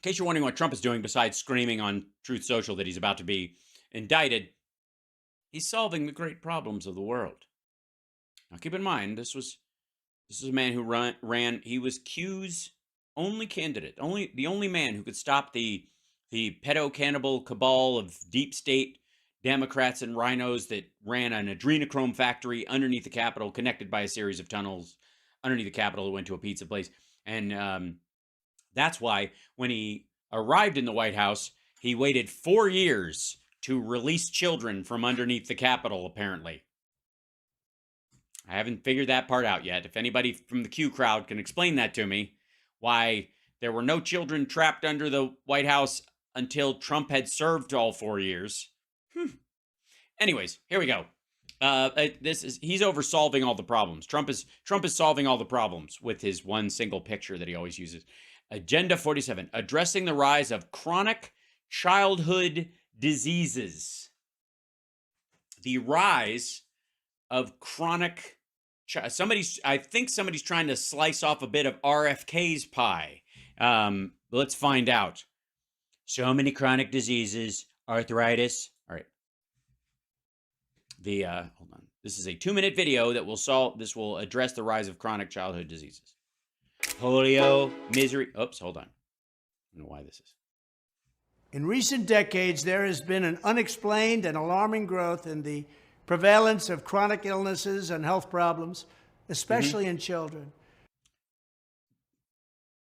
In case you're wondering what Trump is doing besides screaming on Truth Social that he's about to be indicted, he's solving the great problems of the world. Now, keep in mind, this is a man who ran. He was Q's only candidate, the only man who could stop the pedo cannibal cabal of deep state Democrats and rhinos that ran an adrenochrome factory underneath the Capitol, connected by a series of tunnels underneath the Capitol that went to a pizza place. And that's why when he arrived in the White House, he waited 4 years to release children from underneath the Capitol, apparently. I haven't figured that part out yet. If anybody from the Q crowd can explain that to me, why there were no children trapped under the White House until Trump had served all 4 years. Anyways, here we go. He's over solving all the problems. Trump is solving all the problems with his one single picture that he always uses. Agenda 47, addressing the rise of chronic childhood diseases. The rise of chronic I think somebody's trying to slice off a bit of RFK's pie. Let's find out. So many chronic diseases, arthritis. All right. Hold on. This is a 2-minute video that this will address the rise of chronic childhood diseases. Polio, misery. Oops, hold on. I don't know why this is. In recent decades, there has been an unexplained and alarming growth in the prevalence of chronic illnesses and health problems, especially in children.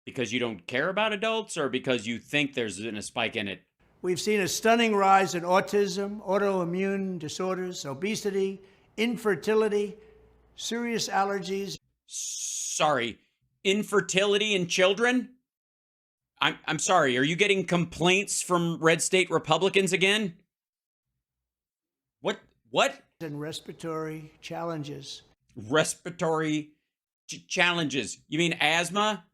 Because you don't care about adults, or because you think there's been a spike in it? We've seen a stunning rise in autism, autoimmune disorders, obesity, infertility, serious allergies. Sorry, infertility in children? I'm sorry, are you getting complaints from red state Republicans again? What? And respiratory challenges. Respiratory challenges. You mean asthma?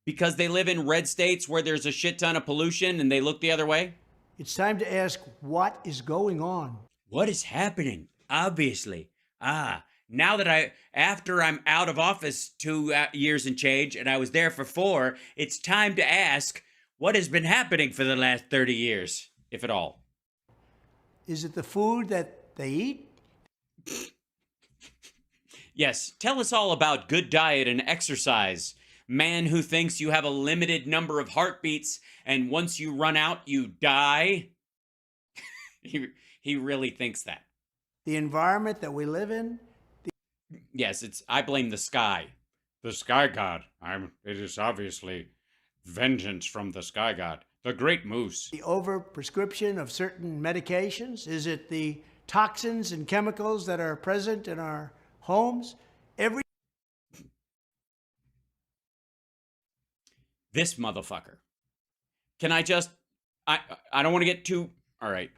Because they live in red states where there's a shit ton of pollution and they look the other way? It's time to ask, what is going on? What is happening? Obviously. Now that after I'm out of office 2 years and change, and I was there for 4, it's time to ask, what has been happening for the last 30 years, if at all? Is it the food that they eat? Yes, tell us all about good diet and exercise. Man who thinks you have a limited number of heartbeats, and once you run out, you die. He really thinks that. The environment that we live in? Yes, I blame the sky. The sky god. It is obviously vengeance from the sky god. The great moose. The overprescription of certain medications? Is it the toxins and chemicals that are present in our homes? This motherfucker. Can I just... I don't want to get too... All right.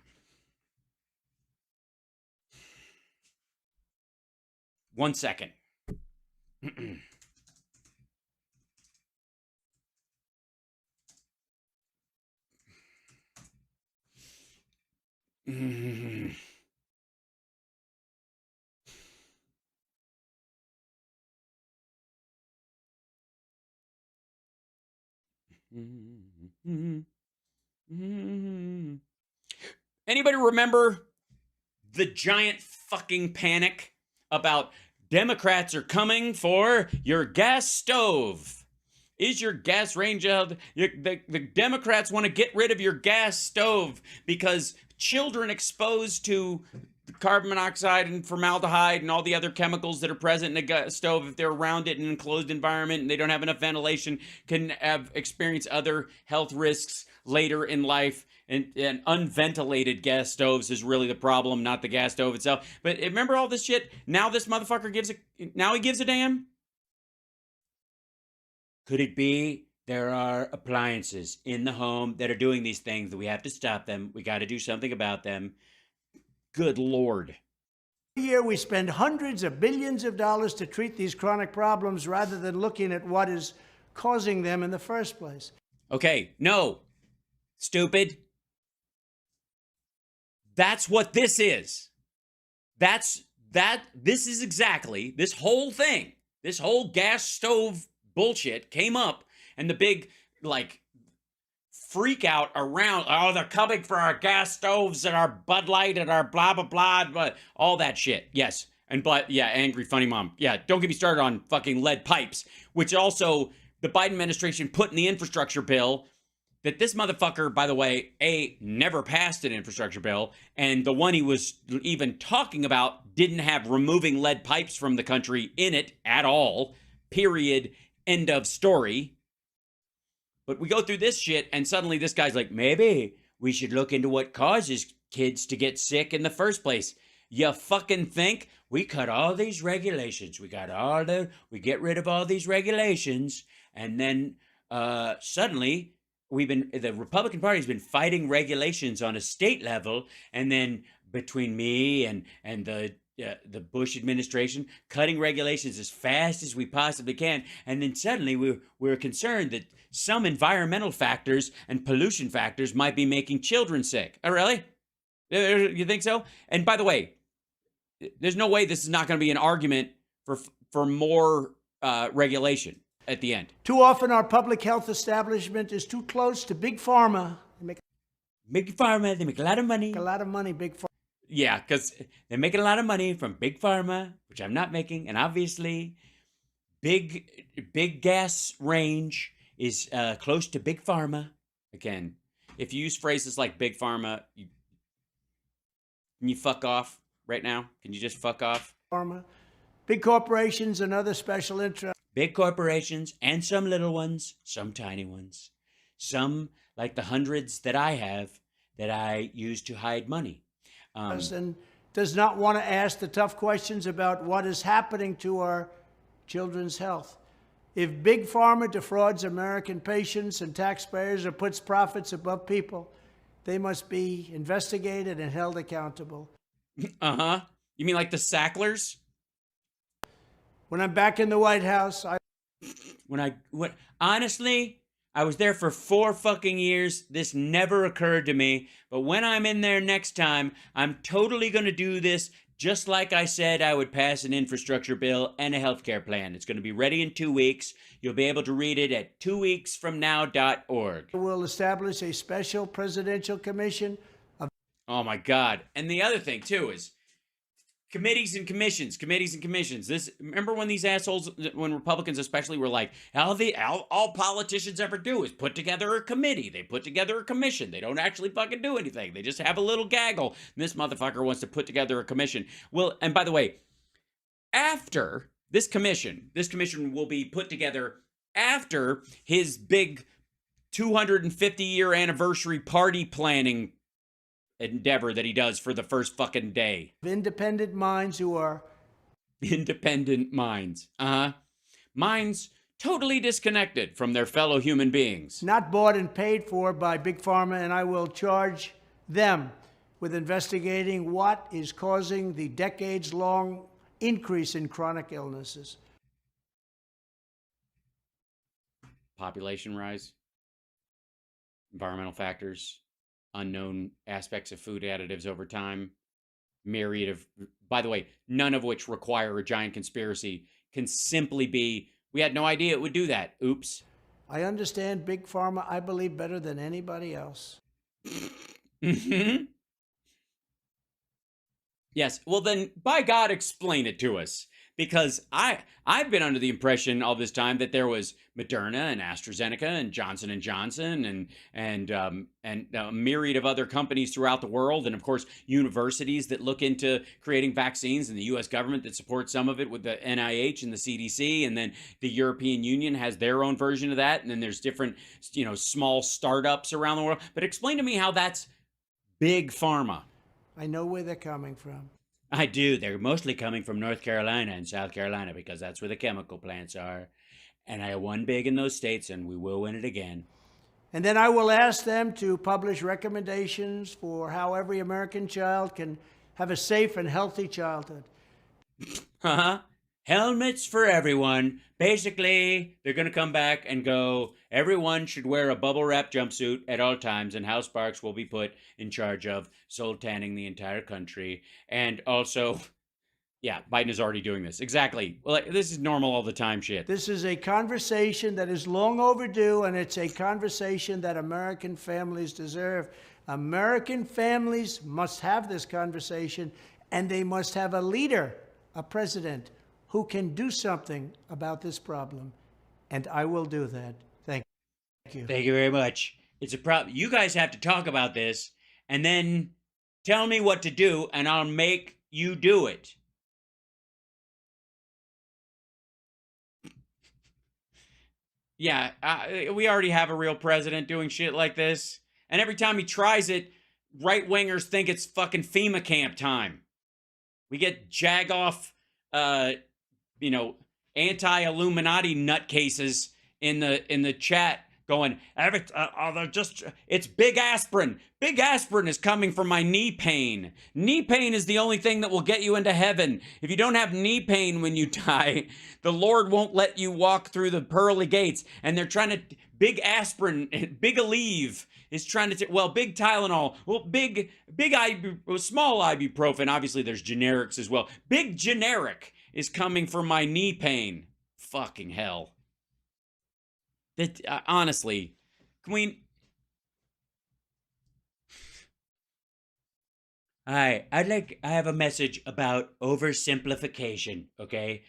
One second. Anybody remember the giant fucking panic about Democrats are coming for your gas stove? Is your gas range out? The Democrats want to get rid of your gas stove because children exposed to carbon monoxide and formaldehyde and all the other chemicals that are present in a stove, if they're around it in an enclosed environment and they don't have enough ventilation, can experience other health risks later in life. And unventilated gas stoves is really the problem, not the gas stove itself. But remember all this shit? Now this motherfucker gives a damn? Could it be there are appliances in the home that are doing these things that we have to stop them? We got to do something about them. Good Lord. Every year we spend hundreds of billions of dollars to treat these chronic problems rather than looking at what is causing them in the first place. Okay, no. Stupid. That's what this is. This is exactly, this whole thing, this whole gas stove bullshit came up, and the big, freak out around, oh, they're coming for our gas stoves and our Bud Light and our blah, blah, blah, but all that shit. Yes. And but yeah, angry funny mom. Yeah, don't get me started on fucking lead pipes, which also the Biden administration put in the infrastructure bill that this motherfucker, by the way, never passed an infrastructure bill, and the one he was even talking about didn't have removing lead pipes from the country in it at all. Period. End of story. But we go through this shit, and suddenly this guy's like, maybe we should look into what causes kids to get sick in the first place. You fucking think we cut all these regulations? We get rid of all these regulations, and then suddenly the Republican Party's been fighting regulations on a state level, and then between me and the Bush administration, cutting regulations as fast as we possibly can, and then suddenly we're concerned that some environmental factors and pollution factors might be making children sick. Oh, really? You think so? And by the way, there's no way this is not going to be an argument for more regulation at the end. Too often our public health establishment is too close to Big Pharma. Big Pharma, they make a lot of money. A lot of money, Big Pharma. Yeah, because they're making a lot of money from Big Pharma, which I'm not making. And obviously, big gas range is close to Big Pharma. Again, if you use phrases like Big Pharma, can you fuck off right now? Can you just fuck off? Pharma, big corporations and other special interests. Big corporations and some little ones, some tiny ones. Some, like the hundreds that I have, that I use to hide money. And does not want to ask the tough questions about what is happening to our children's health. If Big Pharma defrauds American patients and taxpayers or puts profits above people, they must be investigated and held accountable. Uh-huh. You mean like the Sacklers? When I'm back in the White House, honestly, I was there for 4 fucking years. This never occurred to me. But when I'm in there next time, I'm totally going to do this just like I said I would pass an infrastructure bill and a healthcare plan. It's going to be ready in 2 weeks. You'll be able to read it at 2weeksfromnow.org. We'll establish a special presidential commission. Oh my God. And the other thing too is committees and commissions. Remember when these assholes, when Republicans especially, were like, all politicians ever do is put together a committee. They put together a commission. They don't actually fucking do anything. They just have a little gaggle. And this motherfucker wants to put together a commission. Well, and by the way, after this commission will be put together after his big 250-year anniversary party planning endeavor that he does for the first fucking day. Independent minds who are... Independent minds. Minds totally disconnected from their fellow human beings. Not bought and paid for by Big Pharma, and I will charge them with investigating what is causing the decades-long increase in chronic illnesses. Population rise, environmental factors, unknown aspects of food additives over time, myriad of, by the way, none of which require a giant conspiracy, can simply be, we had no idea it would do that. Oops. I understand Big Pharma, I believe, better than anybody else. Mm-hmm. Yes. Well, then, by God, explain it to us. Because I've been under the impression all this time that there was Moderna and AstraZeneca and Johnson & Johnson and a myriad of other companies throughout the world, and of course universities that look into creating vaccines, and the U.S. government that supports some of it with the NIH and the CDC, and then the European Union has their own version of that, and then there's different small startups around the world. But explain to me how that's Big Pharma. I know where they're coming from. I do. They're mostly coming from North Carolina and South Carolina because that's where the chemical plants are. And I won big in those states, and we will win it again. And then I will ask them to publish recommendations for how every American child can have a safe and healthy childhood. Helmets for everyone. Basically, they're going to come back and go, everyone should wear a bubble wrap jumpsuit at all times, and Hal Sparks will be put in charge of soul tanning the entire country. And also, Yeah, Biden is already doing this. Exactly. Well, this is normal all the time shit. This is a conversation that is long overdue, and it's a conversation that American families deserve. American families must have this conversation, and they must have a leader, a president, who can do something about this problem. And I will do that. Thank you. Thank you very much. It's a problem. You guys have to talk about this and then tell me what to do, and I'll make you do it. Yeah, we already have a real president doing shit like this. And every time he tries it, right wingers think it's fucking FEMA camp time. We get jagoff, anti-Illuminati nutcases in the chat going, it's big aspirin. Big aspirin is coming from my knee pain. Knee pain is the only thing that will get you into heaven. If you don't have knee pain when you die, the Lord won't let you walk through the pearly gates. And they're trying to, big aspirin, big Aleve is trying to, big Tylenol, small ibuprofen. Obviously there's generics as well. Big generic is coming from my knee pain. Fucking hell. That honestly, can we? Hi, I have a message about oversimplification, okay?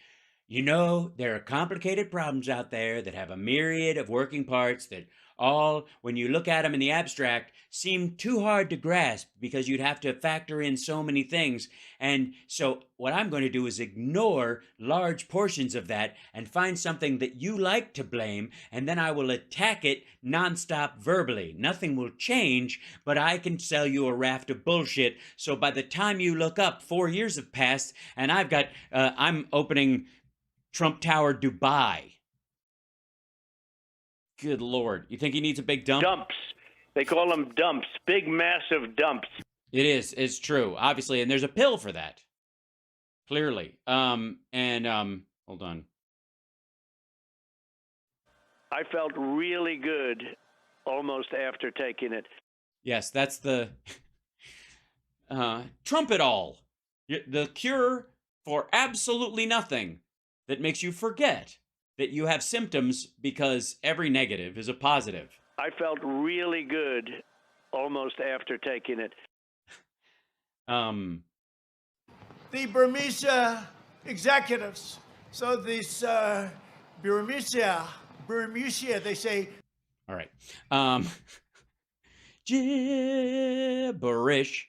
You know, there are complicated problems out there that have a myriad of working parts that all, when you look at them in the abstract, seem too hard to grasp because you'd have to factor in so many things. And so what I'm going to do is ignore large portions of that and find something that you like to blame, and then I will attack it nonstop verbally. Nothing will change, but I can sell you a raft of bullshit. So by the time you look up, 4 years have passed, and I'm opening Trump Tower Dubai. Good Lord. You think he needs a big dump? Dumps. They call them dumps. Big, massive dumps. It is. It's true. Obviously. And there's a pill for that. Clearly. Hold on. I felt really good almost after taking it. Yes, that's the Trump it all. The cure for absolutely nothing that makes you forget that you have symptoms because every negative is a positive. I felt really good almost after taking it. The Burmese executives. So this Burmese, they say. All right. Gibberish.